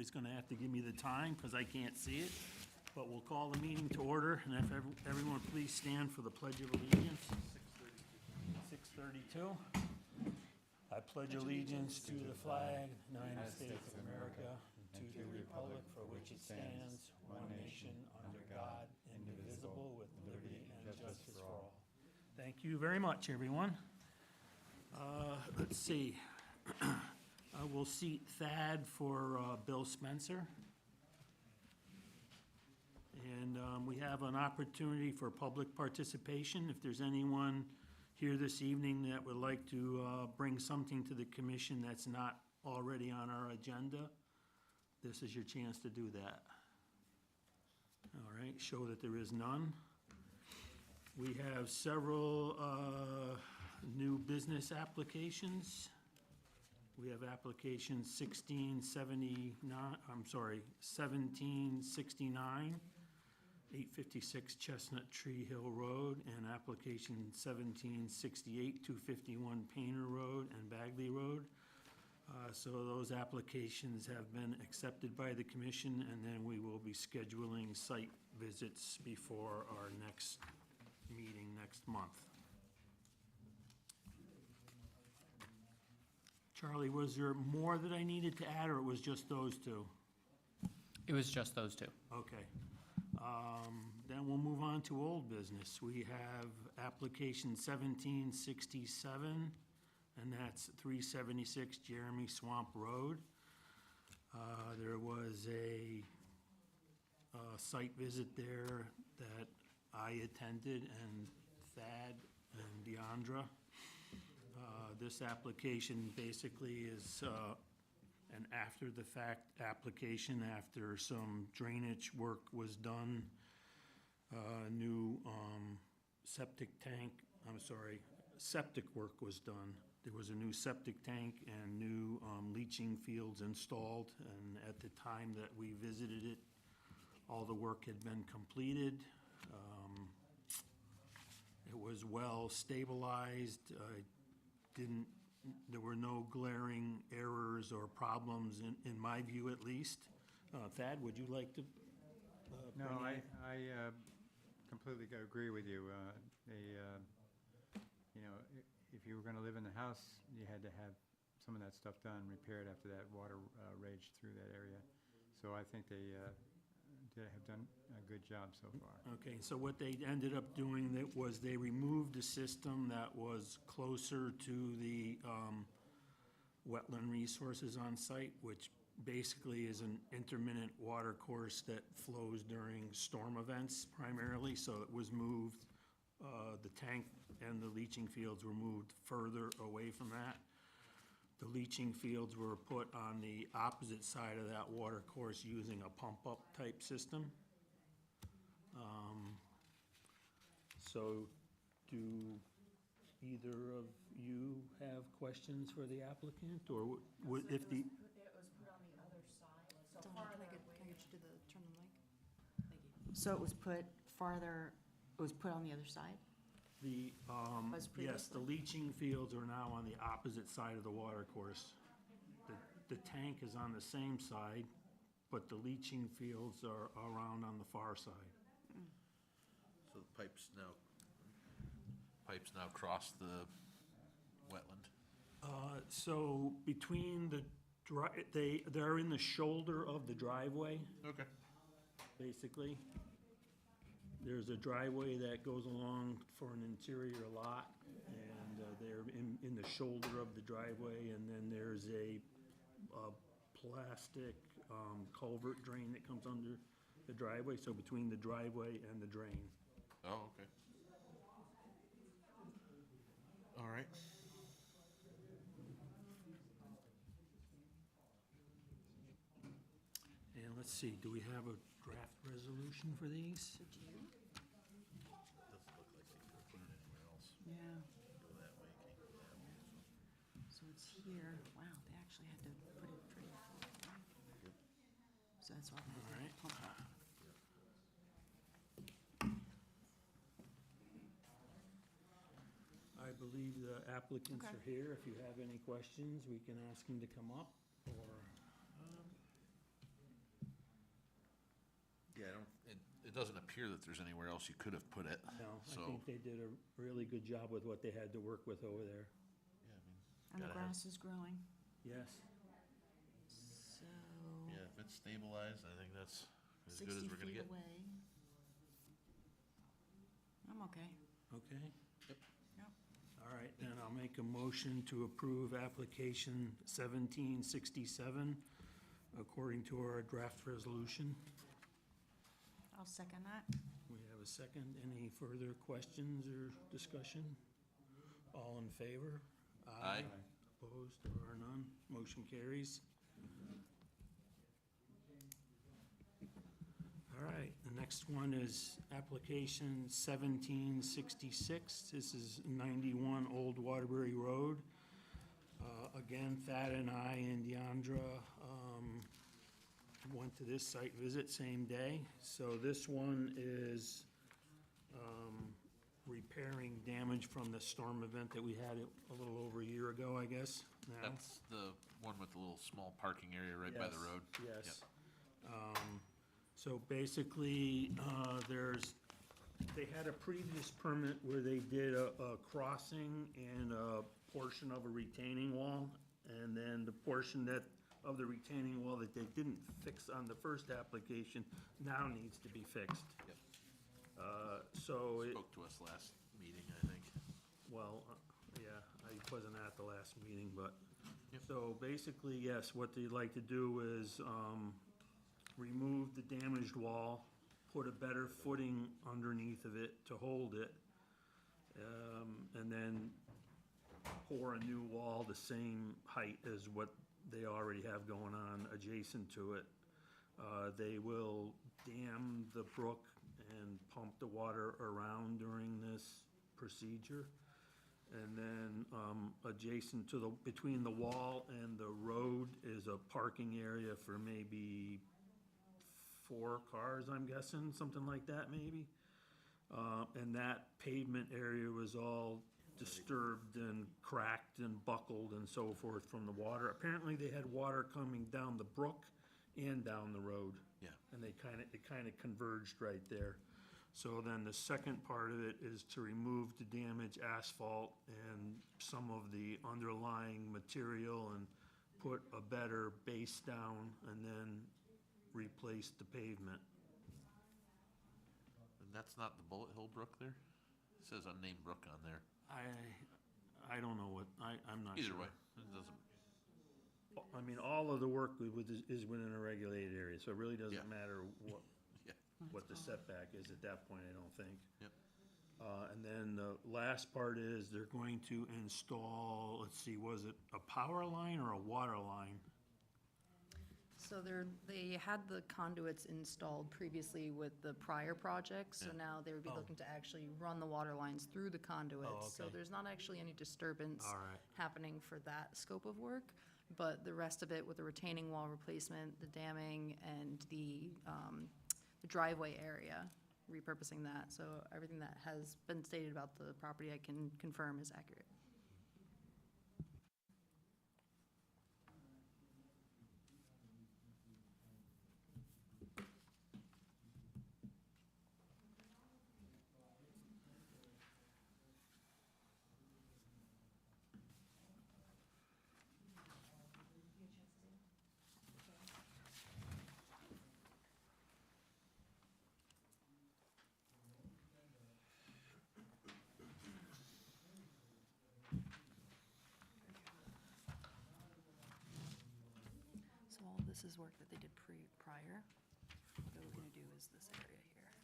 Somebody's gonna have to give me the time, because I can't see it. But we'll call the meeting to order, and if everyone please stand for the Pledge of Allegiance. 6:32. I pledge allegiance to the flag, United States of America, and to the republic for which it stands, one nation, under God, indivisible, with liberty and justice for all. Thank you very much, everyone. Let's see. We'll seat Thad for Bill Spencer. And we have an opportunity for public participation. If there's anyone here this evening that would like to bring something to the commission that's not already on our agenda, this is your chance to do that. All right, show that there is none. We have several new business applications. We have application 1769, 856 Chestnut Tree Hill Road, and application 1768, 251 Painter Road and Bagley Road. So those applications have been accepted by the commission, and then we will be scheduling site visits before our next meeting next month. Charlie, was there more that I needed to add, or it was just those two? It was just those two. Okay. Then we'll move on to old business. We have application 1767, and that's 376 Jeremy Swamp Road. There was a site visit there that I attended, and Thad and Deandra. This application basically is an after-the-fact application after some drainage work was done. New septic work was done. There was a new septic tank and new leaching fields installed, and at the time that we visited it, all the work had been completed. It was well stabilized. There were no glaring errors or problems, in my view at least. Thad, would you like to? No, I completely agree with you. If you were going to live in the house, you had to have some of that stuff done, repaired after that water raged through that area. So I think they have done a good job so far. Okay, so what they ended up doing was they removed a system that was closer to the wetland resources on site, which basically is an intermittent water course that flows during storm events primarily. So it was moved, the tank and the leaching fields were moved further away from that. The leaching fields were put on the opposite side of that water course using a pump-up type system. So do either of you have questions for the applicant, or if the? It was put on the other side, so Donna, farther can I get away. you to turn the mic? Thank you. So it was put farther, it was put on the other side? The, Was yes, the previously? leaching fields are now on the opposite side of the water course. The tank is on the same side, but the leaching fields are around on the far side. So the pipes now cross the wetland? So between they're in the shoulder of the driveway, Okay. basically. There's a driveway that goes along for an interior lot, and they're in the shoulder of the driveway, and then there's a plastic culvert drain that comes under the driveway, so between the driveway and the drain. Oh, okay. All right. And let's see, do we have a draft resolution for these? So do you? Doesn't look like they could put it anywhere else. Yeah. Go that way, can't go that way. So it's here. Wow, they actually had to put it pretty. So that's why they All had right. to pump it. I believe the applicants Okay. are here. If you have any questions, we can ask them to come up, or, Yeah, it doesn't appear that there's anywhere else you could have put it. No, I So, think they did a really good job with what they had to work with over there. yeah, I mean, And the gotta have- grass is growing, Yes. so yeah, if it's stabilized, I think that's as good as 60 we're gonna feet get. away. I'm okay. Okay. Yep. All right, then I'll make a motion to approve application 1767 according to our draft resolution. I'll second that. We have a second. Any further questions or discussion? All in favor? Aye. Opposed? There are none. Motion carries. All right, the next one is application 1766. This is 91 Old Waterbury Road. Again, Thad and I and Deandra went to this site visit same day. So this one is repairing damage from the storm event that we had a little over a year ago, I guess, now. That's the one with the little small parking area right by the Yes, road. Yes. So basically, they had a previous permit where they did a crossing and a portion of a retaining wall, and then the portion of the retaining wall that they didn't fix on the first application now needs to be fixed. Yep. So it, Spoke to us last meeting, I think. well, yeah, I wasn't at the last meeting, but, Yep. so basically, yes, what they'd like to do is, remove the damaged wall, put a better footing underneath of it to hold it, and then pour a new wall the same height as what they already have going on adjacent to it. They will dam the brook and pump the water around during this procedure. And then, adjacent to between the wall and the road is a parking area for maybe 4 cars, I'm guessing, something like that, maybe. And that pavement area was all disturbed and cracked and buckled and so forth from the water. Apparently, they had water coming down the brook and down the road. Yeah. And it kind of converged right there. So then the second part of it is to remove the damaged asphalt and some of the underlying material and put a better base down and then replace the pavement. And that's not the Bullet Hill Brook there? It says unnamed brook on there. I don't know what, I'm not sure. Either way, it doesn't, I mean, all of the work is within a regulated area, so it really Yeah. doesn't matter yeah. what the setback is at that point, I don't think. Yep. And then the last part is they're going to install, let's see, was it a power line or a water line? So they had the conduits installed previously with the prior project, so Yeah. now they would be Oh. looking to actually run the water lines through the conduits. So okay. there's not actually any disturbance All right. happening for that scope of work, but the rest of it with the retaining wall replacement, the damming, and the driveway area, repurposing that. So everything that has been stated about the property, I can confirm is accurate. So all of this is work that they did prior. What they're looking to do is this area here.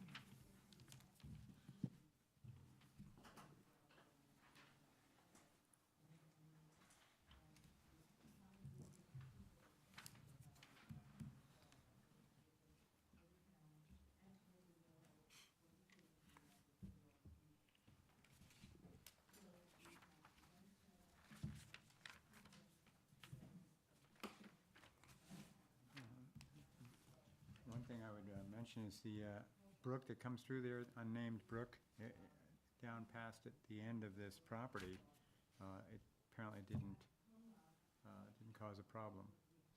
One thing I would mention is the brook that comes through there, unnamed brook, down past at the end of this property, it apparently didn't cause a problem.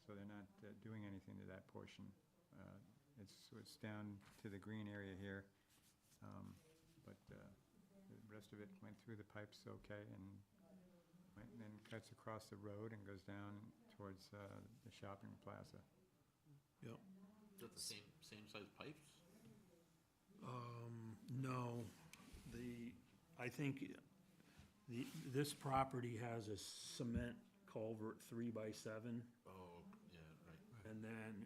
So they're not doing anything to that portion. It's down to the green area here. But the rest of it went through the pipes okay, and then cuts across the road and goes down towards the shopping plaza. Yep. Is that the same size pipes? No, I think this property has a cement culvert 3x7. Oh, yeah, right.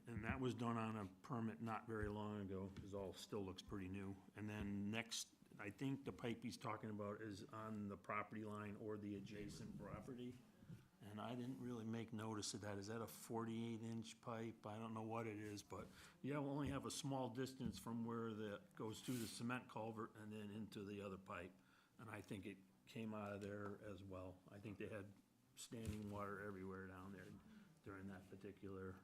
And that was done on a permit not very long ago, because all still looks pretty new. And then next, I think the pipe he's talking about is on the property line or the adjacent property. And I didn't really make notice of that. Is that a 48-inch pipe? I don't know what it is, but you only have a small distance from where that goes through the cement culvert and then into the other pipe. And I think it came out of there as well. I think they had standing water everywhere down there during that particular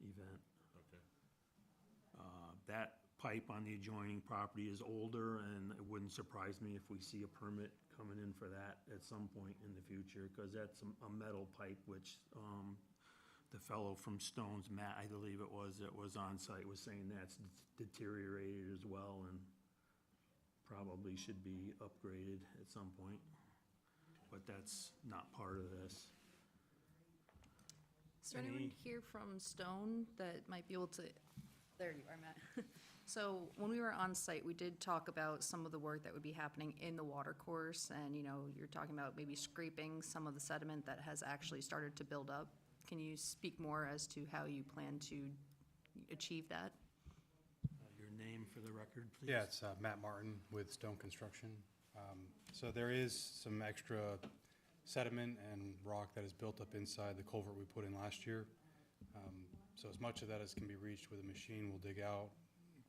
event. Okay. That pipe on the adjoining property is older, and it wouldn't surprise me if we see a permit coming in for that at some point in the future, because that's a metal pipe, which the fellow from Stone's, Matt, I believe it was, that was on site, was saying that's deteriorated as well and probably should be upgraded at some point. But that's not part of this. Is there anyone Any- here from Stone that might be able to, there you are, Matt. So when we were on site, we did talk about some of the work that would be happening in the water course, and, you're talking about maybe scraping some of the sediment that has actually started to build up. Can you speak more as to how you plan to achieve that? Your name for the record, please? Yeah, it's Matt Martin with Stone Construction. So there is some extra sediment and rock that is built up inside the culvert we put in last year. So as much of that as can be reached with a machine, we'll dig out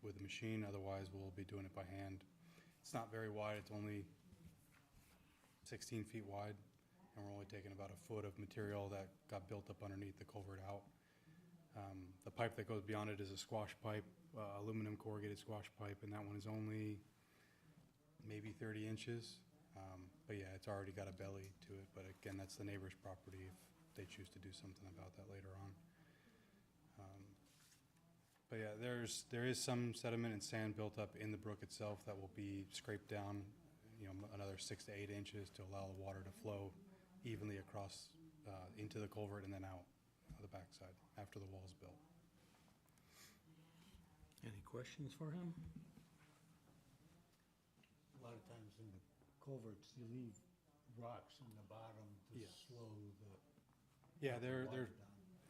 with a machine, otherwise we'll be doing it by hand. It's not very wide, it's only 16 feet wide, and we're only taking about a foot of material that got built up underneath the culvert out. The pipe that goes beyond it is a squash pipe, aluminum corrugated squash pipe, and that one is only maybe 30 inches. But yeah, it's already got a belly to it, but again, that's the neighbor's property if they choose to do something about that later on. But yeah, there is some sediment and sand built up in the brook itself that will be scraped down, another 6 to 8 inches to allow the water to flow evenly across into the culvert and then out the backside after the wall's built. Any questions for him? A lot of times in the culverts, you leave rocks in the bottom to Yeah. slow the Yeah, water down.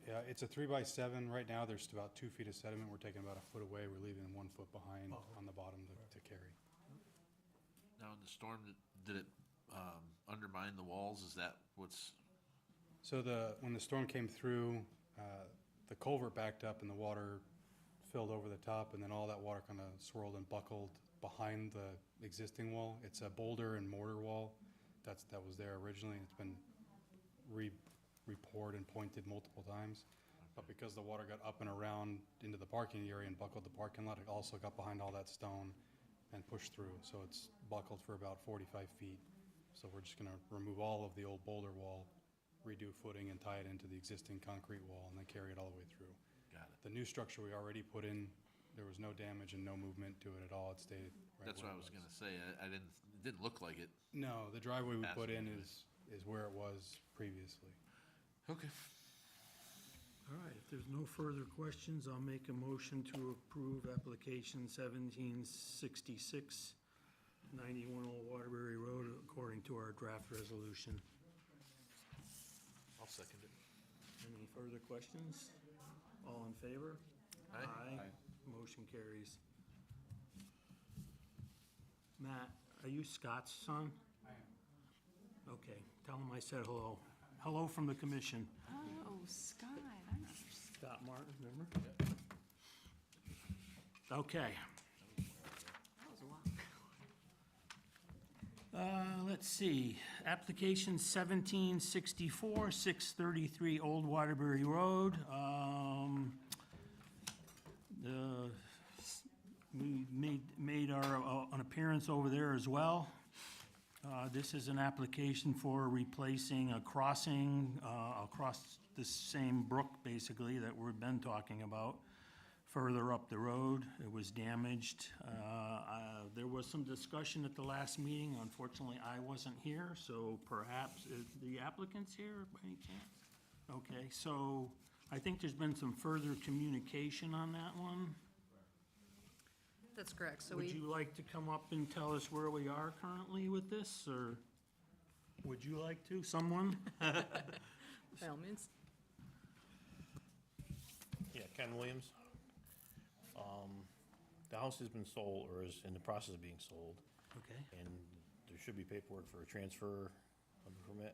yeah, it's a 3x7. Right now, there's about 2 feet of sediment. We're taking about a foot away. We're leaving 1 foot behind Oh. on the bottom to carry. Now, in the storm, did it undermine the walls? Is that what's, So when the storm came through, the culvert backed up and the water filled over the top, and then all that water kind of swirled and buckled behind the existing wall. It's a boulder and mortar wall that was there originally. It's been re-poured and pointed multiple times. But because the water got up and around into the parking area and buckled the parking lot, it also got behind all that stone and pushed through. So it's buckled for about 45 feet. So we're just gonna remove all of the old boulder wall, redo footing and tie it into the existing concrete wall and then carry it all the way through. got it. The new structure we already put in, there was no damage and no movement to it at all. It stayed right That's where what I it was gonna say. It didn't look like it. No, the driveway we put in Passed is where it was previously. Okay. All right, if there's no further questions, I'll make a motion to approve application 1766, 91 Old Waterbury Road, according to our draft resolution. I'll second it. Any further questions? All in favor? Aye. Motion carries. Matt, are you Scott's son? I am. Okay, tell him I said hello. Hello from the commission. Oh, Scott, I remember. Scott Martin, remember? Okay. That was a while. Let's see, application 1764, 633 Old Waterbury Road. We made an appearance over there as well. This is an application for replacing a crossing across the same brook, basically, that we've been talking about, further up the road. It was damaged. There was some discussion at the last meeting. Unfortunately, I wasn't here, so perhaps, is the applicant's here by any chance? Okay, so I think there's been some further communication on that one. That's correct, so Would we, you like to come up and tell us where we are currently with this, or would you like to, someone? by all means. Yeah, Ken Williams. The house has been sold, or is in the process of being sold, Okay. and there should be paperwork for a transfer of the permit,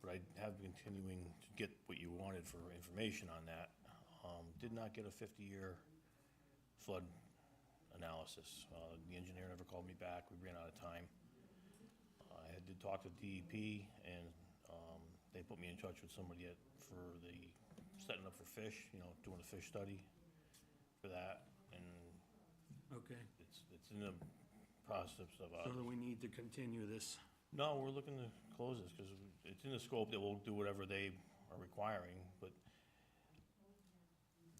but I have been continuing to get what you wanted for information on that. Did not get a 50-year flood analysis. The engineer never called me back, we ran out of time. I did talk to DEP, and they put me in touch with somebody for the, setting up for fish, doing a fish study for that, and Okay, it's in the process of, so that we need to continue this. no, we're looking to close this, because it's in the scope that we'll do whatever they are requiring, but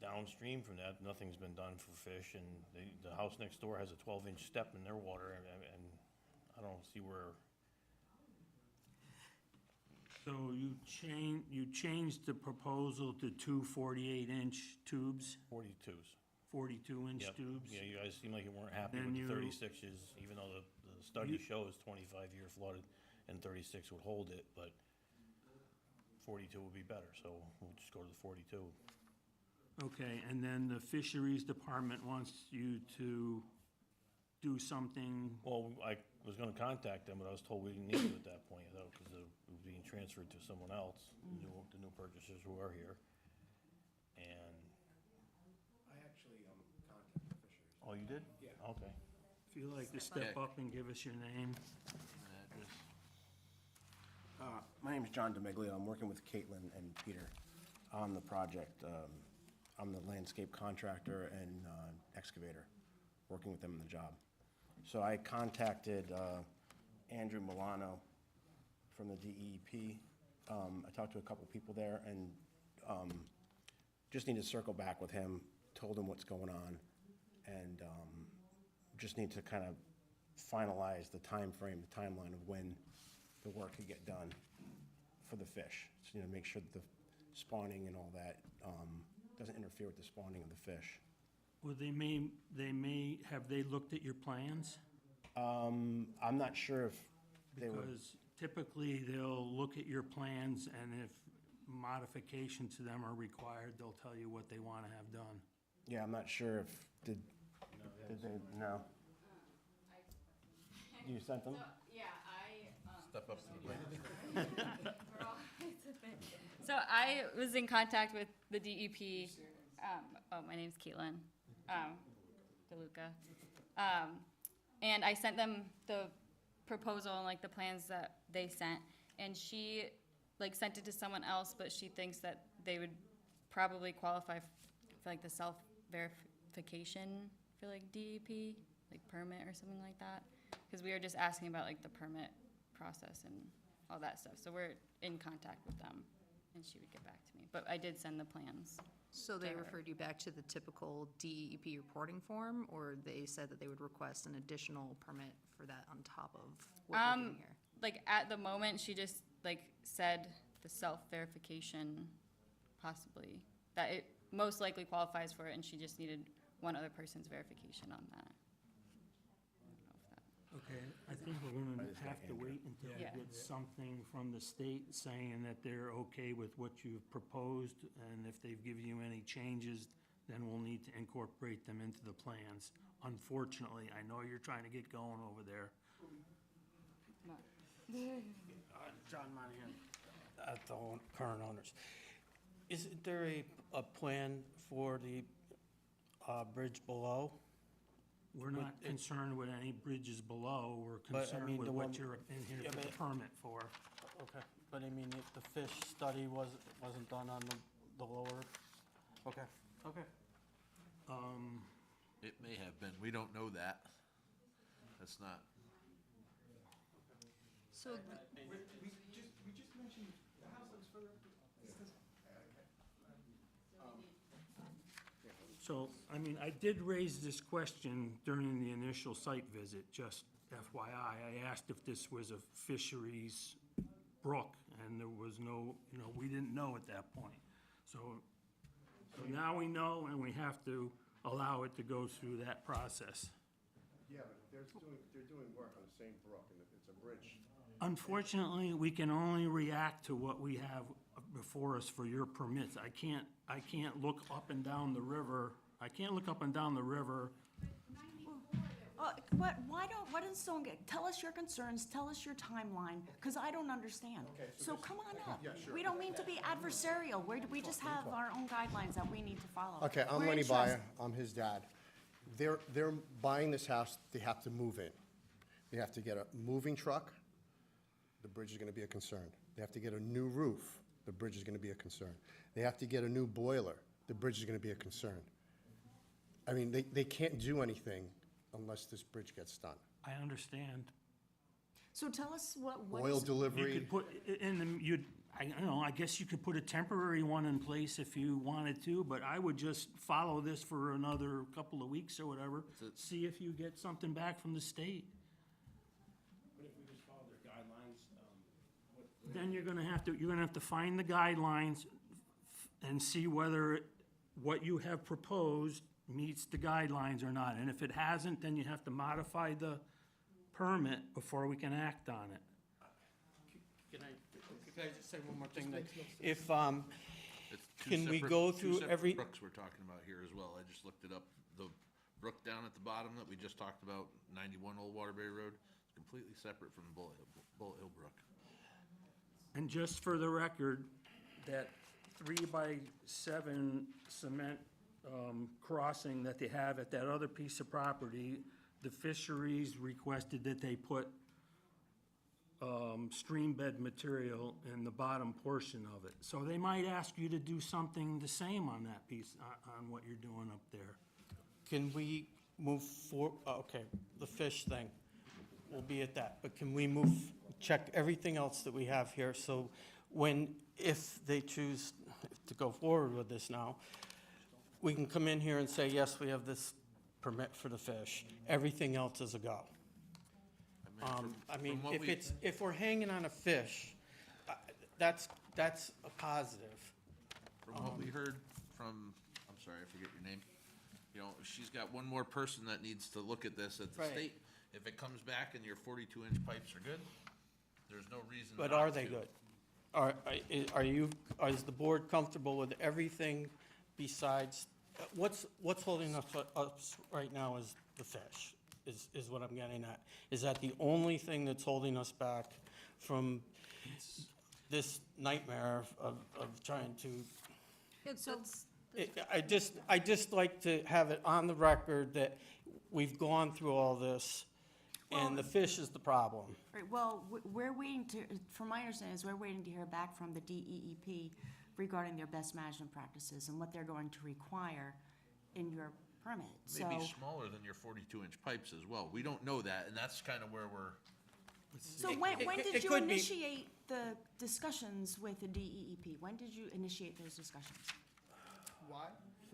downstream from that, nothing's been done for fish, and the house next door has a 12-inch step in their water, and I don't see where, So you changed the proposal to two 48-inch tubes, 42s. 42-inch Yep. tubes? Yeah, you guys seem like you weren't happy Then with the you- 36s, even though the study You- shows 25-year flooded, and 36 would hold it, but 42 would be better, so we'll just go to the 42. Okay, and then the fisheries department wants you to do something, Well, I was gonna contact them, but I was told we didn't need to at that point, though, because it was being transferred to someone else, the new purchasers who are here. And, I actually contacted the fisheries. oh, you did? Yeah. Okay. if you'd like to step up and give us your name. Address. My name is John DeMiglio. I'm working with Caitlin and Peter on the project. I'm the landscape contractor and excavator, working with them on the job. So I contacted Andrew Milano from the DEP. I talked to a couple people there, and just need to circle back with him, told him what's going on, and just need to kind of finalize the time frame, the timeline of when the work could get done for the fish. So, make sure that the spawning and all that doesn't interfere with the spawning of the fish. Well, have they looked at your plans? I'm not sure if they would. Because typically, they'll look at your plans, and if modifications to them are required, they'll tell you what they want to have done. Yeah, I'm not sure if, did they, no? You sent them? Yeah, Step up to the plate. so I was in contact with the DEP. My name's Caitlin DeLuca. And I sent them the proposal and like the plans that they sent. And she sent it to someone else, but she thinks that they would probably qualify for like the self-verification for like DEP, like permit or something like that. Because we were just asking about like the permit process and all that stuff. So we're in contact with them, and she would get back to me. But I did send the plans. So they to her. referred you back to the typical DEP reporting form, or they said that they would request an additional permit for that on top of what we're doing here? Like at the moment, she just said the self-verification, possibly, that it most likely qualifies for it, and she just needed one other person's verification on that. Okay, I think we're gonna have to wait until we Yeah. get something from the state saying that they're okay with what you've proposed, and if they've given you any changes, then we'll need to incorporate them into the plans. Unfortunately, I know you're trying to get going over there. John Monahan, the current owners. Is there a plan for the bridge below? We're But not it- concerned with any bridges below, we're But, I concerned mean, with the what one- you're in here Yeah, for the but- permit for. Okay, but I mean, if the fish study wasn't done on the lower, okay, okay. It may have been, we don't know that. That's not, So, We just mentioned the house looks further. So, I mean, I did raise this question during the initial site visit, just FYI. I asked if this was a fisheries brook, and there was no, we didn't know at that point. So now we know, and we have to allow it to go through that process. Yeah, but they're doing work on the same brook, and it's a bridge. Unfortunately, we can only react to what we have before us for your permits. I can't look up and down the river. I can't look up and down the river. Why doesn't someone tell us your concerns, tell us your timeline, because I don't understand. Okay, So come on up. yeah, sure. We don't mean to be adversarial, we just have our own guidelines that we need to follow. Okay, I'm We're Lenny interested- Byer, I'm his dad. They're buying this house, they have to move in. They have to get a moving truck, the bridge is gonna be a concern. They have to get a new roof, the bridge is gonna be a concern. They have to get a new boiler, the bridge is gonna be a concern. I mean, they can't do anything unless this bridge gets done. I understand. So tell us what Oil is, You delivery, could put, I guess you could put a temporary one in place if you wanted to, but I would just follow this for another couple of weeks or whatever, see if you get something back from the state. But if we just follow their guidelines, Then you're gonna have to find the guidelines and see whether what you have proposed meets the guidelines or not. And if it hasn't, then you have to modify the permit before we can act on it. Can I just say one more thing? If, It's two Can we separate- go two through separate every- brooks we're talking about here as well. I just looked it up. The brook down at the bottom that we just talked about, 91 Old Waterbury Road, is completely separate from Bullet Hill Brook. And just for the record, that 3x7 cement crossing that they have at that other piece of property, the fisheries requested that they put stream bed material in the bottom portion of it. So they might ask you to do something the same on that piece, on what you're doing up there. can we move okay, the fish thing, we'll be at that, but can we check everything else that we have here, so if they choose to go forward with this now, we can come in here and say, yes, we have this permit for the fish, everything else is a go. I mean, from what if we're hanging on a fish, that's a positive. From what we heard from, I'm sorry, I forget your name. She's got one more person that needs to look at this at the Right. state. If it comes back and your 42-inch pipes are good, there's no reason But not are they to. good? Is the board comfortable with everything besides, what's holding us up right now is the fish, is what I'm getting at. Is that the only thing that's holding us back from this nightmare of trying to? I just like to have it on the record that we've gone through all this, and the fish is the problem. right, well, we're waiting from my understanding is we're waiting to hear back from the DEEP regarding their best management practices and what they're going to require in your permit, so. Maybe smaller than your 42-inch pipes as well. We don't know that, and that's kind of where we're. So when did it you could be- initiate the discussions with the DEEP? When did you initiate those discussions? Why?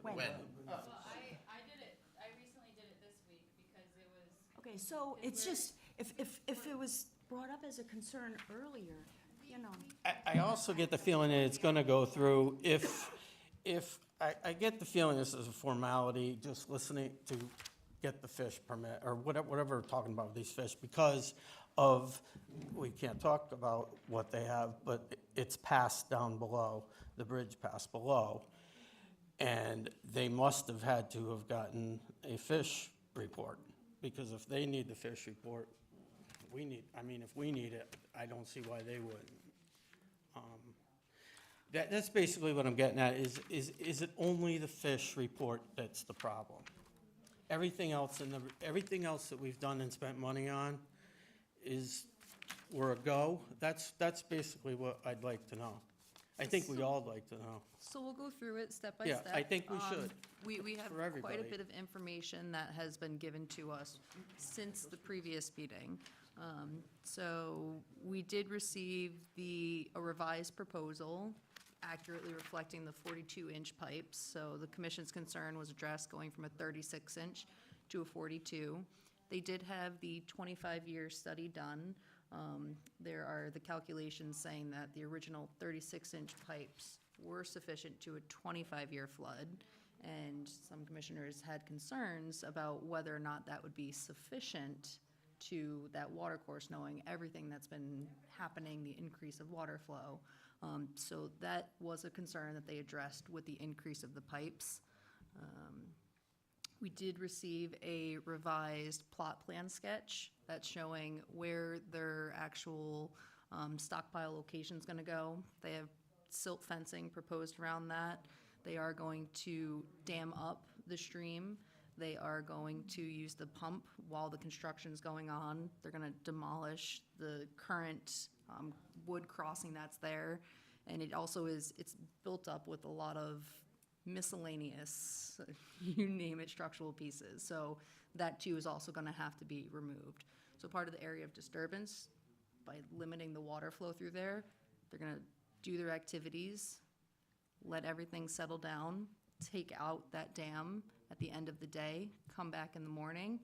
When? When? I did it, I recently did it this week because it was, Okay, so it's just, if it was brought up as a concern earlier, I also get the feeling that it's gonna go through I get the feeling this is a formality, just listening to get the fish permit, or whatever we're talking about with these fish, because we can't talk about what they have, but it's passed down below, the bridge passed below, and they must have had to have gotten a fish report, because if they need the fish report, if we need it, I don't see why they wouldn't. That's basically what I'm getting at, is it only the fish report that's the problem? Everything else that we've done and spent money on we're a go? That's basically what I'd like to know. I think we all like to know. So we'll go through it step by Yeah, step. I think we should, We have for quite a everybody. bit of information that has been given to us since the previous meeting. So we did receive a revised proposal accurately reflecting the 42-inch pipes. So the commission's concern was addressed going from a 36-inch to a 42. They did have the 25-year study done. There are the calculations saying that the original 36-inch pipes were sufficient to a 25-year flood, and some commissioners had concerns about whether or not that would be sufficient to that water course, knowing everything that's been happening, the increase of water flow. So that was a concern that they addressed with the increase of the pipes. We did receive a revised plot plan sketch that's showing where their actual stockpile location's gonna go. They have silt fencing proposed around that. They are going to dam up the stream. They are going to use the pump while the construction's going on. They're gonna demolish the current wood crossing that's there. And it also it's built up with a lot of miscellaneous, you name it, structural pieces. So that too is also gonna have to be removed. So part of the area of disturbance, by limiting the water flow through there, they're gonna do their activities, let everything settle down, take out that dam at the end of the day, come back in the morning,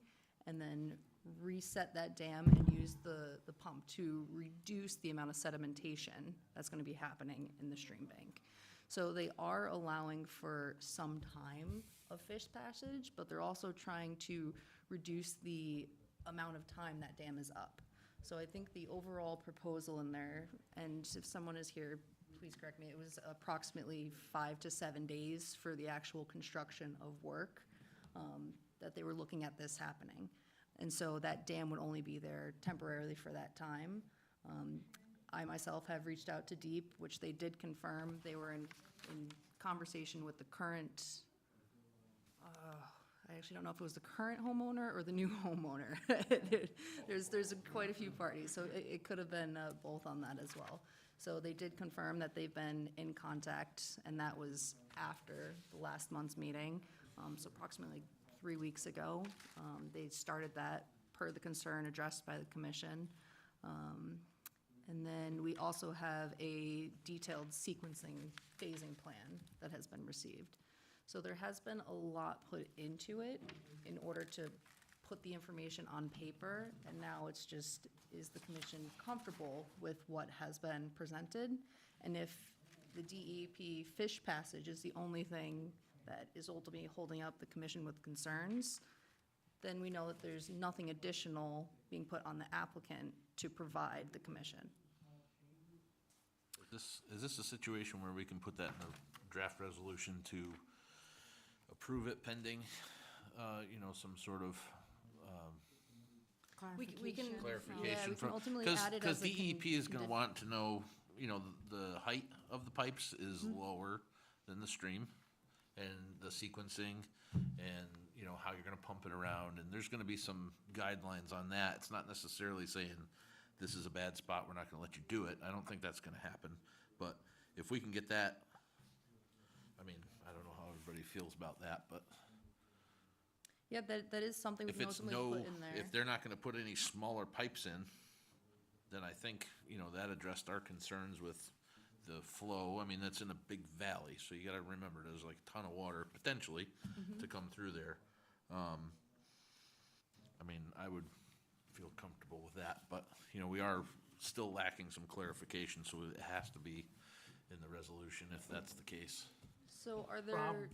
and then reset that dam and use the pump to reduce the amount of sedimentation that's gonna be happening in the stream bank. So they are allowing for some time of fish passage, but they're also trying to reduce the amount of time that dam is up. So I think the overall proposal in there, and if someone is here, please correct me, it was approximately 5 to 7 days for the actual construction of work that they were looking at this happening. And so that dam would only be there temporarily for that time. I myself have reached out to DEEP, which they did confirm. They were in conversation with the current, I actually don't know if it was the current homeowner or the new homeowner. There's quite a few parties, so it could have been both on that as well. So they did confirm that they've been in contact, and that was after the last month's meeting, so approximately 3 weeks ago. They started that per the concern addressed by the commission. And then we also have a detailed sequencing phasing plan that has been received. So there has been a lot put into it in order to put the information on paper, and now it's just, is the commission comfortable with what has been presented? And if the DEP fish passage is the only thing that is ultimately holding up the commission with concerns, then we know that there's nothing additional being put on the applicant to provide the commission. Is this a situation where we can put that in a draft resolution to approve it pending, some sort of We can, clarification yeah, we can from? ultimately add it as a. Because DEP is gonna want to know, the height of the pipes is lower than the stream, and the sequencing, and, how you're gonna pump it around, and there's gonna be some guidelines on that. It's not necessarily saying, this is a bad spot, we're not gonna let you do it. I don't think that's gonna happen, but if we can get that, I don't know how everybody feels about that, but Yeah, that is something we if can it's ultimately put in there. if they're not gonna put any smaller pipes in, then I think, that addressed our concerns with the flow. That's in a big valley, so you gotta remember, there's like a ton of water potentially to come through there. I would feel comfortable with that, but, we are still lacking some clarification, so it has to be in the resolution if that's the case. So are there,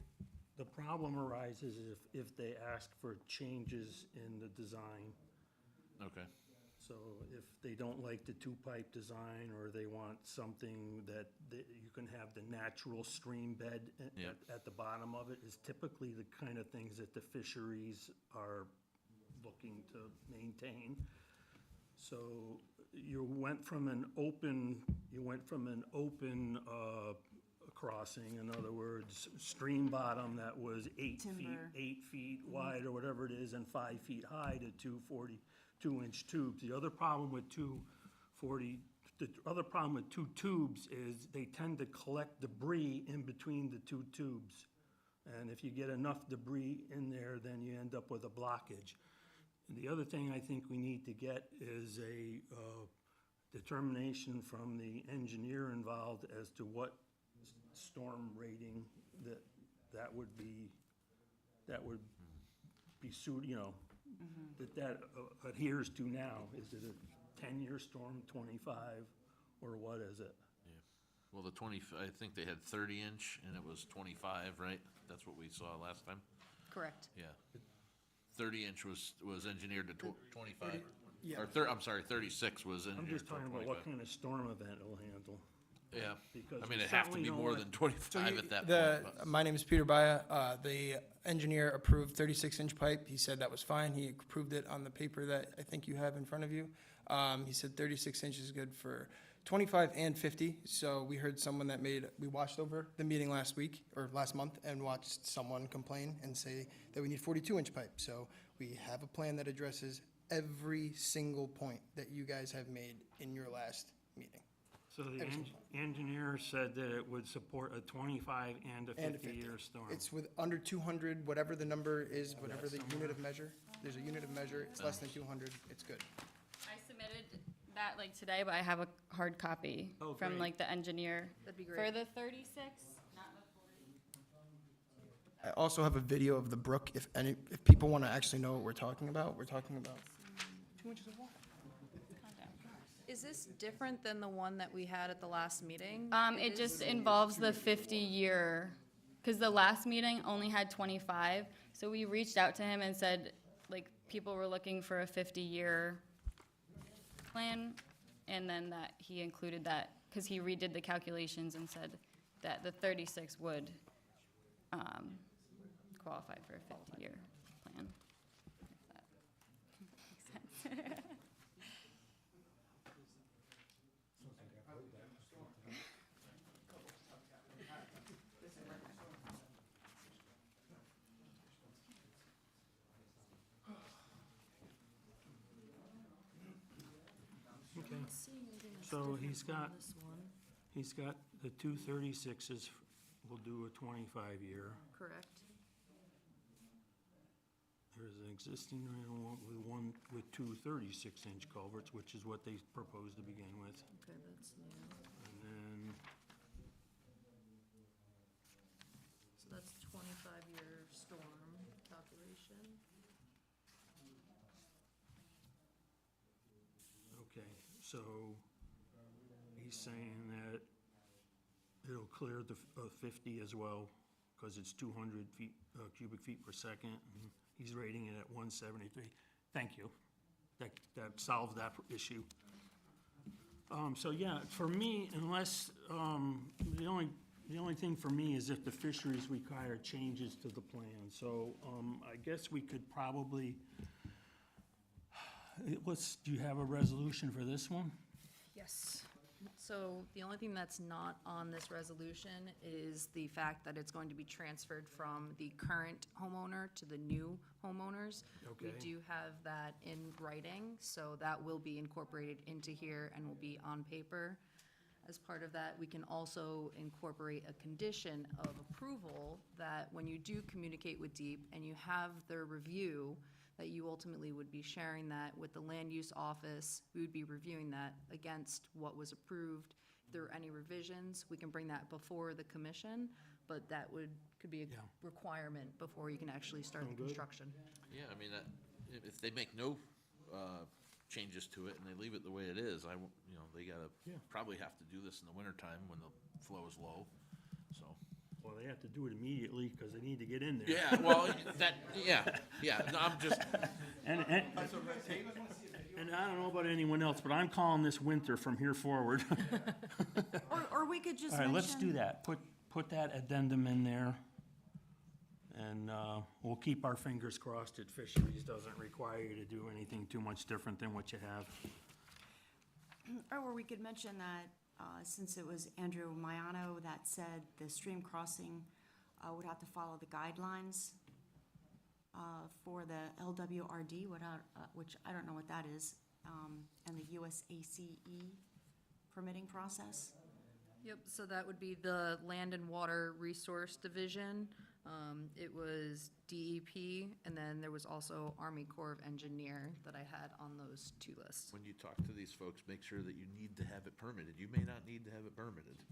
The problem arises if they ask for changes in the design. Okay. So if they don't like the two-pipe design, or they want something that you can have the natural stream bed Yep. at the bottom of it, is typically the kind of things that the fisheries are looking to maintain. So you went from an open crossing, in other words, stream bottom that was 8 feet wide or whatever it is, and 5 feet high, to two 42-inch tubes. The other problem with two tubes is they tend to collect debris in between the two tubes. And if you get enough debris in there, then you end up with a blockage. And the other thing I think we need to get is a determination from the engineer involved as to what storm rating, that would be suit, you know, that adheres to now? Is it a 10-year storm, 25, or what is it? Well, I think they had 30-inch, and it was 25, right? That's what we saw last time? Correct. Yeah. 30-inch was engineered to 25. Yeah. Or, I'm sorry, 36 was I'm engineered just to talking about 25. what kind of storm event it'll handle. Yeah, Because I mean, we it'd have to certainly be don't more want- than 25 at that point. but- My name is Peter Baya. The engineer approved 36-inch pipe. He said that was fine. He approved it on the paper that I think you have in front of you. He said 36 inches is good for 25 and 50. So we heard someone we watched over the meeting last week, or last month, and watched someone complain and say that we need 42-inch pipe. So we have a plan that addresses every single point that you guys have made in your last meeting. So the Excellent. engineer said that it would support a 25 and a And a 50-year storm. It's with under 200, whatever the number is, whatever the somewhere. unit of measure. There's a unit of measure. It's less than 200. It's good. I submitted that like today, but I have a hard copy Oh, from great. like the engineer. That'd be For great. the 36, not the 40. I also have a video of the brook. If people want to actually know what we're talking about 2 inches of water. Is this different than the one that we had at the last meeting? It just involves the 50-year, because the last meeting only had 25. So we reached out to him and said, like, people were looking for a 50-year plan, and then that he included that, because he redid the calculations and said that the 36 would qualify for a 50-year plan. If that makes sense. Okay. So he's got the two 36s, will do a 25-year. Correct. There's an existing one with two 36-inch culverts, which is what they proposed to begin with. Okay, that's new. And then, So that's 25-year storm calculation. okay, so he's saying that it'll clear the 50 as well, because it's 200 cubic feet per second, and he's rating it at 173. Thank you. That solves that issue. So yeah, for me, unless, the only thing for me is if the fisheries require changes to the plan. So, I guess we could probably, do you have a resolution for this one? Yes. So the only thing that's not on this resolution is the fact that it's going to be transferred from the current homeowner to the new homeowners. We Okay. do have that in writing, so that will be incorporated into here and will be on paper. As part of that, we can also incorporate a condition of approval that when you do communicate with DEEP and you have their review, that you ultimately would be sharing that with the land use office. We would be reviewing that against what was approved. If there are any revisions, we can bring that before the commission, but that could be a Yeah. requirement before you can actually start the Sound good. construction. Yeah, I mean, if they make no changes to it and they leave it the way it is, they gotta Yeah. probably have to do this in the wintertime when the flow is low, so. Well, they have to do it immediately, because they need to get in there. Yeah, well, no, I'm just, And I don't know about anyone else, but I'm calling this winter from here forward. Or we could just All mention. right, let's do that. Put that addendum in there. And we'll keep our fingers crossed that fisheries doesn't require you to do anything too much different than what you have. Or we could mention that, since it was Andrew Mayano that said the stream crossing would have to follow the guidelines for the LWRD, which I don't know what that is, and the USACE permitting process. Yep, so that would be the Land and Water Resource Division. It was DEP, and then there was also Army Corps of Engineer that I had on those two lists. when you talk to these folks, make sure that you need to have it permitted. You may not need to have it permitted.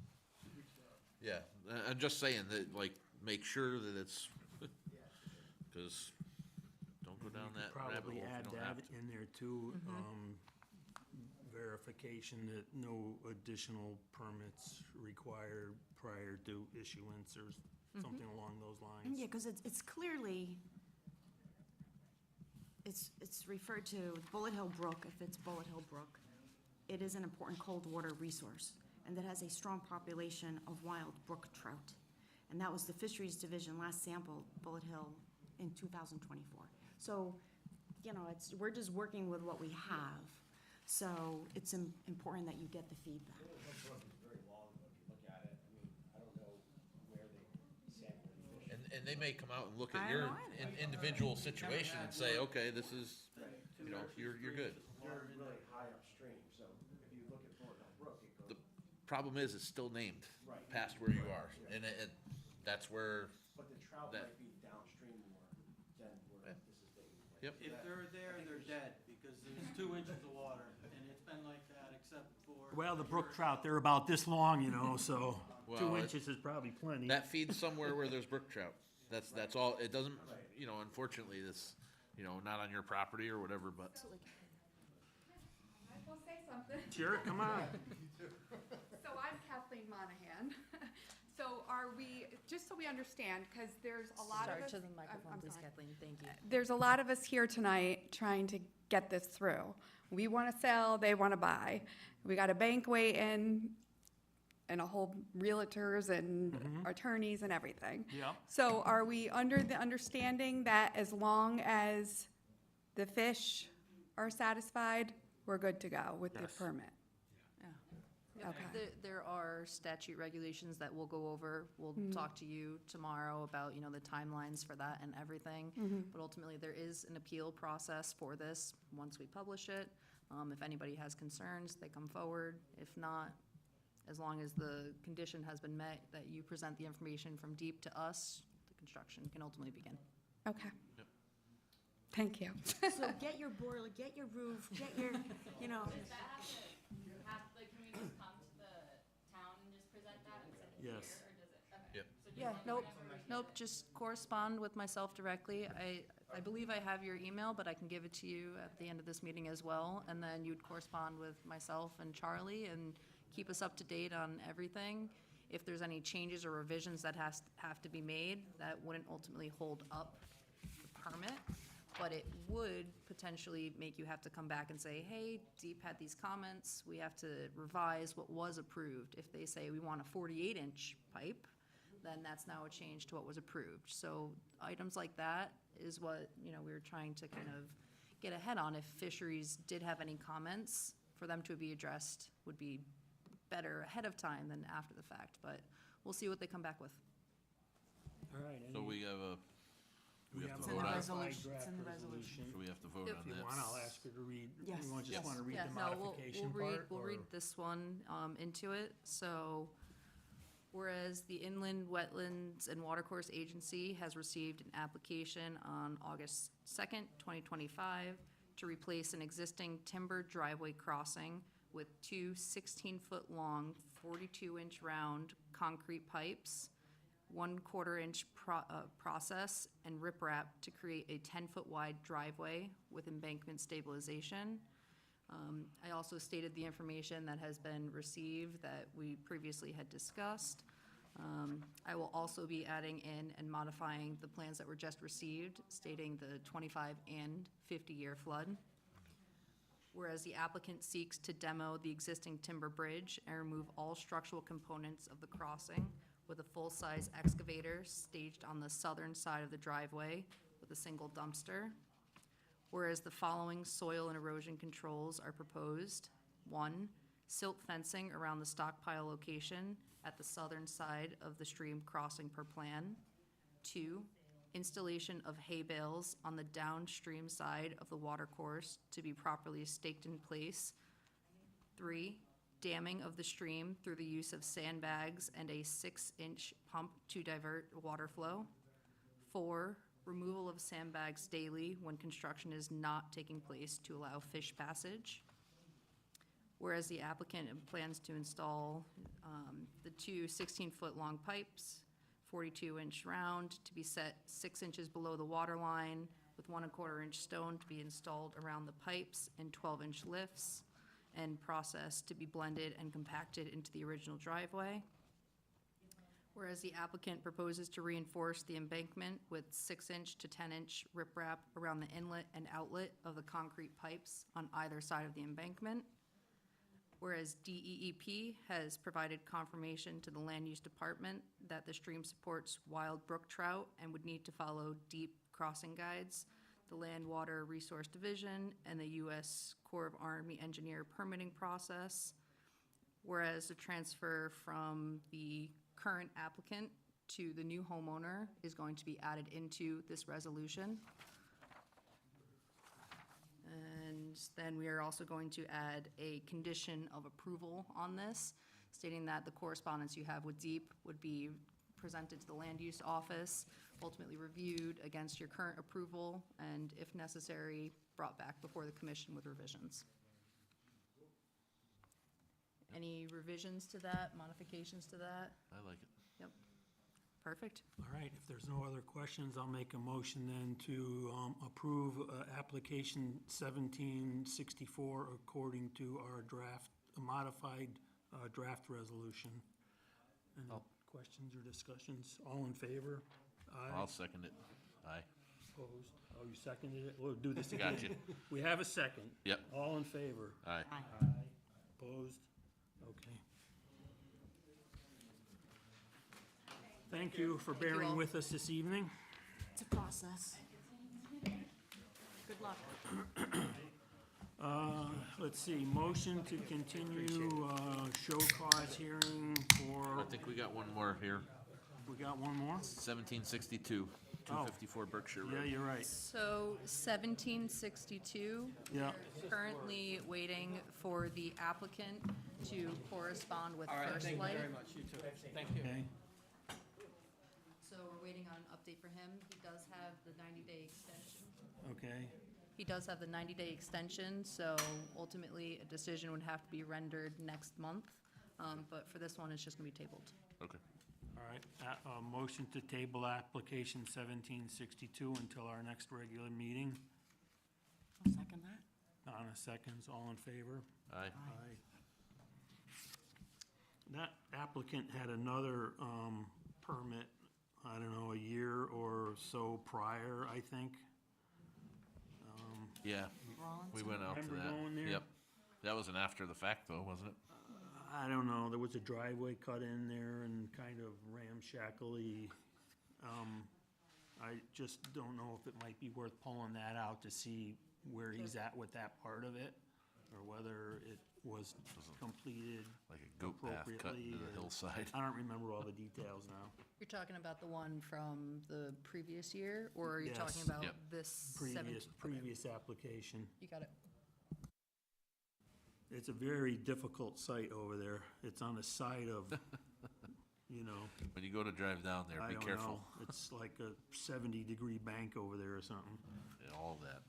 Yeah, I'm just saying that, like, make sure that it's, because don't go down that rabbit hole Probably if add you don't have that to. in there too, verification that no additional permits required prior to issuance or something along those lines. Yeah, because it's clearly, it's referred to Bullet Hill Brook, if it's Bullet Hill Brook. It is an important cold water resource, and that has a strong population of wild brook trout. And that was the Fisheries Division last sampled Bullet Hill in 2024. So, you know, we're just working with what we have. So it's important that you get the feedback. Bullet Hill Brook is very long, though, if you look at it. I mean, I don't know where they sample the fish. And they may come out and look at I your know it. individual situation and say, okay, this is, you know, you're good. They're really high upstream, so if you look at Bullet Hill Brook, it The goes, problem is, it's still named Right. past where you are, and that's where, but the trout that- might be downstream more than where Yeah. this is taking place. Yep. If they're there, they're dead, because there's 2 inches of water, and it's been like that except for. Well, the brook trout, they're about this long, you know, so Well, 2 it- inches is probably plenty. that feeds somewhere where there's brook trout. That's all, it doesn't, you know, unfortunately, this, you know, not on your property or whatever, but. I will say something. Sure, come on. So I'm Kathleen Monahan. So are we, just so we understand, because there's a lot of Start us. to the I'm microphone, please, sorry. Kathleen, thank you. There's a lot of us here tonight trying to get this through. We want to sell, they want to buy. We got a bank waiting and a whole realtors and attorneys and everything. Yep. So are we under the understanding that as long as the fish are satisfied, we're good to go with the Yes. permit? Yep. Okay. There are statute regulations that we'll go over. We'll talk to you tomorrow about, you know, the timelines for that and everything. But ultimately, there is an appeal process for this once we publish it. If anybody has concerns, they come forward. If not, as long as the condition has been met, that you present the information from deep to us, the construction can ultimately begin. Okay. Yep. Thank you. So get your boiler, get your roof, get your, you know. Does that like, can we just come to the town and just present that instead of here, Yes. or does it? Okay. Yep. So just Yeah, like nope, whenever we nope, just correspond with myself directly. I believe I have your email, but I can give it to you at the end of this meeting as well. And then you'd correspond with myself and Charlie and keep us up to date on everything. If there's any changes or revisions that have to be made, that wouldn't ultimately hold up the permit. But it would potentially make you have to come back and say, hey, Deep had these comments, we have to revise what was approved. If they say we want a 48-inch pipe, then that's now a change to what was approved. So items like that is what, you know, we were trying to kind of get ahead on. If fisheries did have any comments, for them to be addressed would be better ahead of time than after the fact, but we'll see what they come back with. All right. So any- we have a, we have a to in vote the on, resolution. draft It's in the resolution. so we have to vote If on If you that. want, I'll ask her to read, Yes. you want, just Yes. want to read Yeah, the no, modification we'll read, part? we'll read or- this one into it. So, whereas the Inland Wetlands and Watercourse Agency has received an application on August 2nd, 2025, to replace an existing timber driveway crossing with two 16-foot-long, 42-inch round concrete pipes, 1/4-inch process, and riprap to create a 10-foot-wide driveway with embankment stabilization. I also stated the information that has been received that we previously had discussed. I will also be adding in and modifying the plans that were just received, stating the 25 and 50-year flood. Whereas the applicant seeks to demo the existing timber bridge and remove all structural components of the crossing with a full-size excavator staged on the southern side of the driveway with a single dumpster. Whereas the following soil and erosion controls are proposed. 1, silt fencing around the stockpile location at the southern side of the stream crossing per plan. 2, installation of hay bales on the downstream side of the watercourse to be properly staked in place. 3, damming of the stream through the use of sandbags and a 6-inch pump to divert water flow. 4, removal of sandbags daily when construction is not taking place to allow fish passage. Whereas the applicant plans to install the two 16-foot long pipes, 42-inch round, to be set 6 inches below the water line, with 1¼ inch stone to be installed around the pipes and 12-inch lifts, and processed to be blended and compacted into the original driveway. Whereas the applicant proposes to reinforce the embankment with 6-inch to 10-inch riprap around the inlet and outlet of the concrete pipes on either side of the embankment. Whereas DEEP has provided confirmation to the Land Use Department that the stream supports wild brook trout and would need to follow deep crossing guides, the Land Water Resource Division, and the U.S. Corps of Army Engineer permitting process. Whereas the transfer from the current applicant to the new homeowner is going to be added into this resolution. And then we are also going to add a condition of approval on this, stating that the correspondence you have with DEEP would be presented to the Land Use Office, ultimately reviewed against your current approval, and if necessary, brought back before the commission with revisions. Any revisions to that, modifications to that? I like it. Yep. Perfect. All right, if there's no other questions, I'll make a motion then to approve application 1764 according to our draft, modified draft resolution. Any questions or discussions? All in favor? Aye. I'll second it. Aye. Opposed? Oh, you seconded it? We'll do this again. Gotcha. We have a second. Yep. All in favor? Aye. Aye. Opposed? Okay. Thank you for Thank you bearing all. with us this evening. It's a process. Good luck. Let's see, motion to continue show cause hearing for, I think we got one more here. we got one more? 1762, 254 Berkshire Yeah, Road. you're right. So 1762. Yeah. we're Currently waiting for the applicant to correspond with First Light. much, you too. Thank you. Okay. So we're waiting on an update for him. He does have the 90-day extension. Okay. He does have the 90-day extension, so ultimately a decision would have to be rendered next month. But for this one, it's just gonna be tabled. Okay. All right, motion to table application 1762 until our next regular meeting. I'll second that. Donna seconds, all in favor? Aye. Aye. That applicant had another permit, I don't know, a year or so prior, I think. Yeah, we went out to Remember that. going there? Yep. That was an after the fact though, wasn't it? I don't know, there was a driveway cut in there and kind of ramshackly. I just don't know if it might be worth pulling that out to see where he's at with that part of it, or whether it was completed Like a goat path cut appropriately. into the or- hillside. I don't remember all the details now. You're talking about the one from the previous year, or are you talking Yes. about Yep. this Previous, 17? previous application. You got it. It's a very difficult site over there. It's on the side of, you know, When you go to drive down there, I be don't careful. know. It's like a 70-degree bank over there or something. Yeah, all that.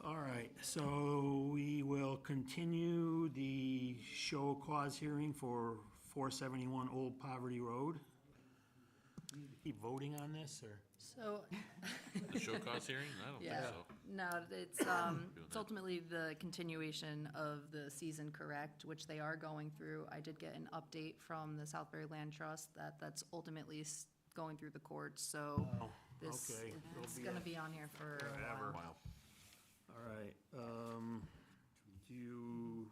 All right, so we will continue the show cause hearing for 471 Old Poverty Road. You keep voting on this, or? So, The show cause hearing? I don't think yeah, so. no, it's ultimately the continuation of the season correct, which they are going through. I did get an update from the Southbury Land Trust that that's ultimately going through the courts, so Oh, this, okay. It'll it's be gonna a- be on here for a Forever. while. Wow. All right, do you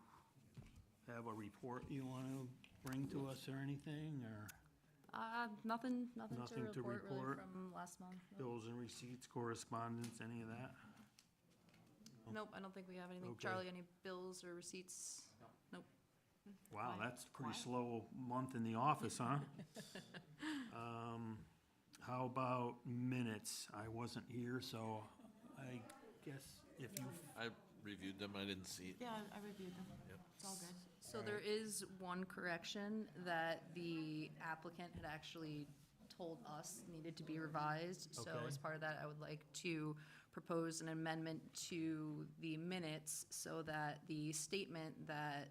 have a report you want to bring to us or anything, or Nothing Nothing to to report really report? from last month. Nope. bills and receipts, correspondence, any of that? Nope, I don't think we have anything. Okay. Charlie, any bills or receipts? Nope. Wow, Quiet. that's a pretty Quiet. slow month in the office, huh? How about minutes? I wasn't here, so I guess if you, I reviewed them, I didn't see it. Yeah, I reviewed them. It's all good. So there is one correction that the applicant had actually told us needed to be revised. So Okay. as part of that, I would like to propose an amendment to the minutes so that the statement that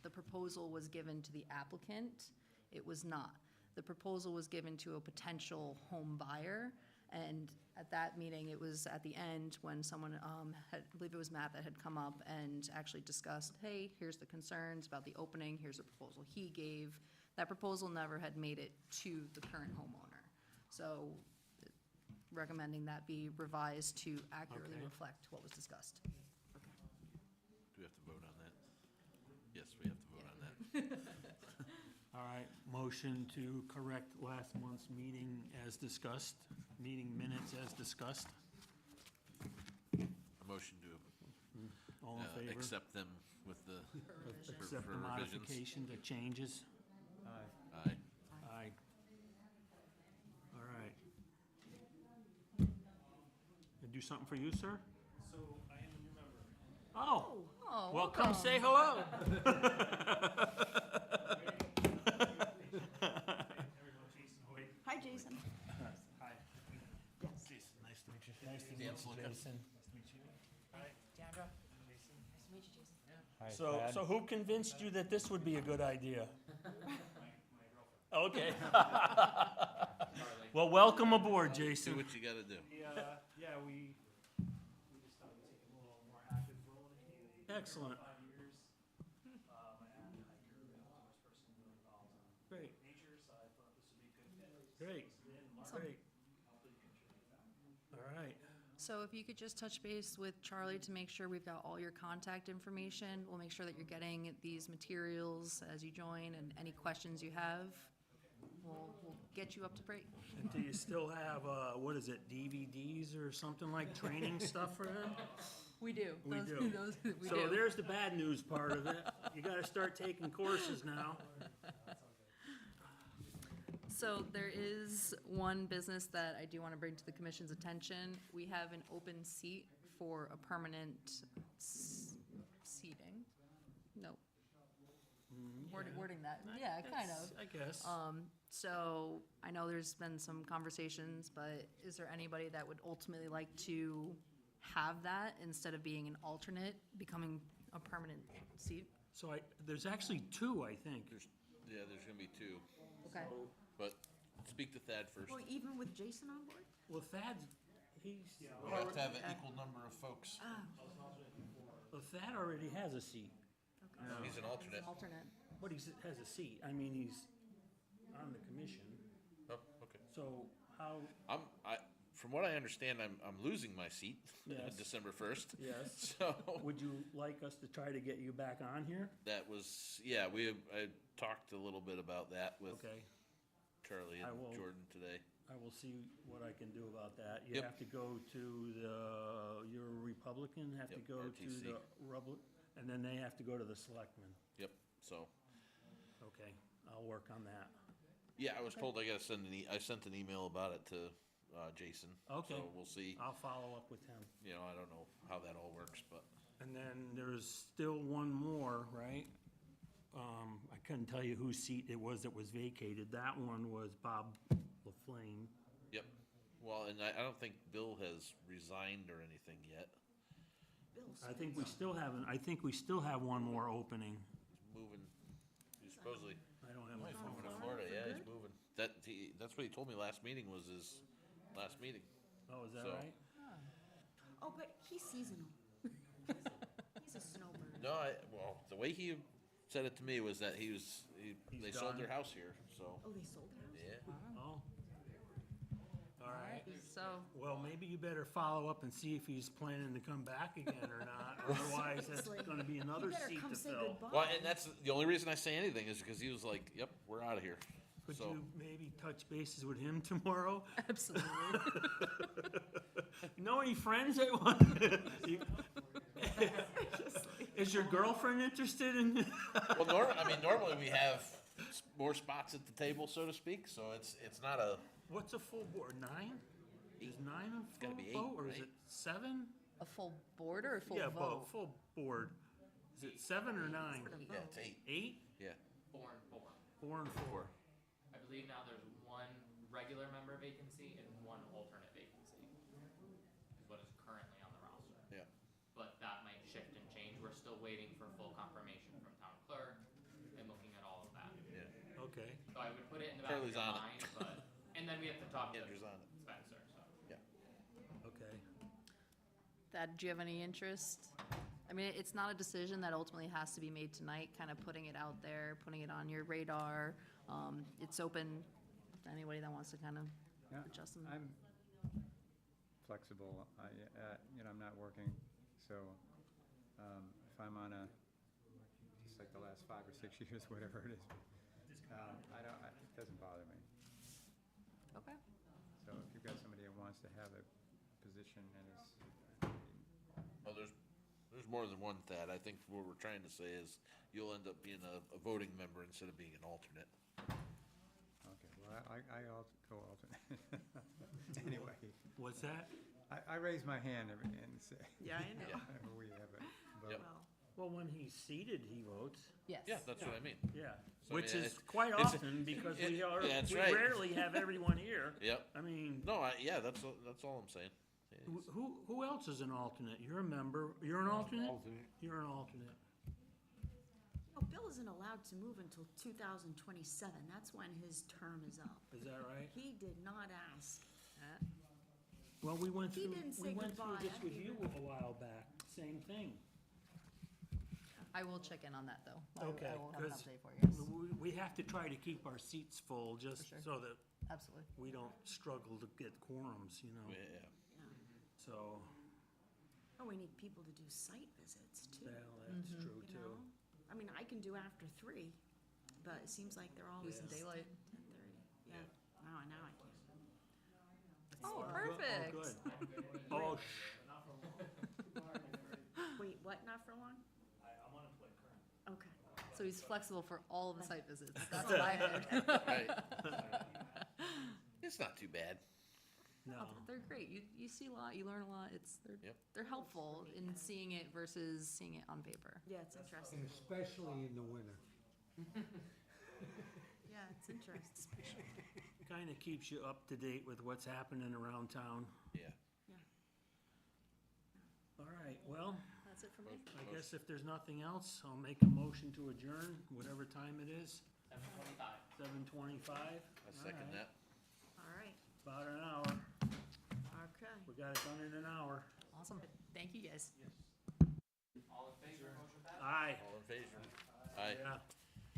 the proposal was given to the applicant, it was not. The proposal was given to a potential home buyer, and at that meeting, it was at the end when someone, I believe it was Matt that had come up and actually discussed, hey, here's the concerns about the opening, here's the proposal he gave. That proposal never had made it to the current homeowner. So recommending that be revised to accurately Okay. reflect what was discussed. Do we have to vote on that? Yes, we have to vote on that. All right, motion to correct last month's meeting as discussed, meeting minutes as discussed. A motion to All in favor? accept them with the Accept the for revisions. modification, the changes? Aye. Aye. Aye. All right. And do something for you, sir? So I am a new member. Oh, Oh, well, come say hello. Hi, Jason. Hi. Jason, nice to meet you. Nice to Dan meet you, Slicker. Jason. Nice to meet you. Hi. Deandra? Jason. Nice to meet you, Jason. Hi, So, Thad. so who convinced you that this would be a good idea? Okay. Well, welcome aboard, Do Jason. what you gotta do. Yeah, we just thought we'd take a little more active role in the community. Excellent. 5 years. I had a hiker and outdoors person really involved in Great, nature, so I thought this would be a good fit. great, great. Hopefully contribute that. All right. So if you could just touch base with Charlie to make sure we've got all your contact information, we'll make sure that you're getting these materials as you join, and any questions you have, we'll get you up to date. And do you still have, what is it, DVDs or something like training stuff for them? We do. We Those- do. those we So do. there's the bad news part of it. You gotta start taking courses now. So there is one business that I do want to bring to the commission's attention. We have an open seat for a permanent seating. No. Wording that, yeah, kind of. I guess. So I know there's been some conversations, but is there anybody that would ultimately like to have that instead of being an alternate, becoming a permanent seat? So there's actually two, I think. There's gonna be two, Okay. but speak to Thad first. Well, even with Jason on board? Well, Thad's, he's, We have to have an equal number of folks. well, Thad already has a seat. He's an alternate. Alternate. But he has a seat. I mean, he's on the commission. Oh, okay. So how, From what I understand, I'm losing my seat Yes. December 1st. yes. So Would you like us to try to get you back on here? that was, yeah, I talked a little bit about that with Okay. Charlie I and will- Jordan today. I will see what I can do about that. You Yep. have to go to you're a Republican, have to Yep, go to RTC. the and then they have to go to the selectmen. Yep, so, Okay, I'll work on that. yeah, I was told I gotta I sent an email about it to Jason. Okay. So we'll see, I'll follow up with him. I don't know how that all works, but And then there's still one more, right? I couldn't tell you whose seat it was that was vacated. That one was Bob LaFlame. yep. Well, and I don't think Bill has resigned or anything yet. I think we still have one more opening. He's moving, he's supposedly I don't have my moving phone. to Florida, yeah, he's moving. That's what he told me last meeting was his last meeting. Oh, is that So- right? Oh, but he's seasonal. He's a snowbird. No, well, the way he said it to me was that they sold done? their house here, so, Oh, they sold the house? yeah. Oh. All right. So, Well, maybe you better follow up and see if he's planning to come back again or not. Otherwise, that's Seriously. gonna be another You better seat come to say fill. goodbye. Well, and that's the only reason I say anything is because he was like, yep, we're out of here. Could So, you maybe touch bases with him tomorrow? absolutely. Know any friends that want? Is your girlfriend interested in? well, normally we have more spots at the table, so to speak, so it's not a, What's a full board? 9? Is 9 a gotta full be 8, vote, or is right? it 7? A full board or a full Yeah, vote? full board. Is it 7 or 9? yeah, it's 8, 8? yeah. 4 and 4. 4 and 4. I believe now there's one regular temporary vacancy and one alternate vacancy, is what is currently on the roster. Yeah. But that might shift and change. We're still waiting for full confirmation from town clerk and looking at all of that. Yeah. Okay. So I would put it in the back of Charlie's your on it. mind, but, and then we have to talk to Andrew's on it. Spencer, so. Yeah. Okay. Thad, do you have any interest? I mean, it's not a decision that ultimately has to be made tonight, kind of putting it out there, putting it on your radar. It's open to anybody that wants to kind of Yeah, adjust them. I'm flexible. I'm not working, so if I'm on just like the last 5 or 6 years, whatever it is, it doesn't bother me. Okay. So if you've got somebody that wants to have a position and is, Well, there's more than one Thad. I think what we're trying to say is you'll end up being a voting member instead of being an alternate. okay, well, I'll go alternate. Anyway, What's that? I raise my hand and say. Yeah, I know. whenever we have a vote. Yep. Well, when he's seated, he votes. Yes. Yeah, that's what I mean. Yeah, So, I which mean, is it's- quite it's- often because it- we that's we right. rarely have everyone here. Yep. I mean, No, yeah, that's all I'm saying. who else is an alternate? You're a member. You're an alternate? Alternate. You're an alternate. No, Bill isn't allowed to move until 2027. That's when his term is up. Is that right? He did not ask. Well, we went He through, didn't we say went through goodbye. this with you a while back. Same thing. I will check in on that, though. Okay, I will have an 'cause update for you. Yes. we have to try to keep our seats full just sure. so that Absolutely. we don't struggle to get quorums, you know? Yeah. So, Oh, we need people to do site visits too. well, that's true You too. know? I mean, I can do after 3, but it seems like they're always some daylight. 10:30. Yeah. No, now I can't. Oh, Oh, perfect. good. Oh, Wait, what? Not for long? I'm on a play current. Okay. So he's flexible for all of the site visits. That's what I heard. Right. It's not too bad. No. They're great. You see a lot, you learn a lot. They're helpful in seeing it versus seeing it on paper. Yeah, it's interesting. And especially in the winter. Yeah, it's interesting. Kind of keeps you up to date with what's happening around town. Yeah. Yeah. All right, well, That's it for me. I guess if there's nothing else, I'll make a motion to adjourn, whatever time it is, 7:25. 7:25. I second that. All right. About an hour. Okay. We got it done in an hour. Awesome. Thank you, guys. All in favor, motion passed? Aye. All in favor? Aye. Yeah.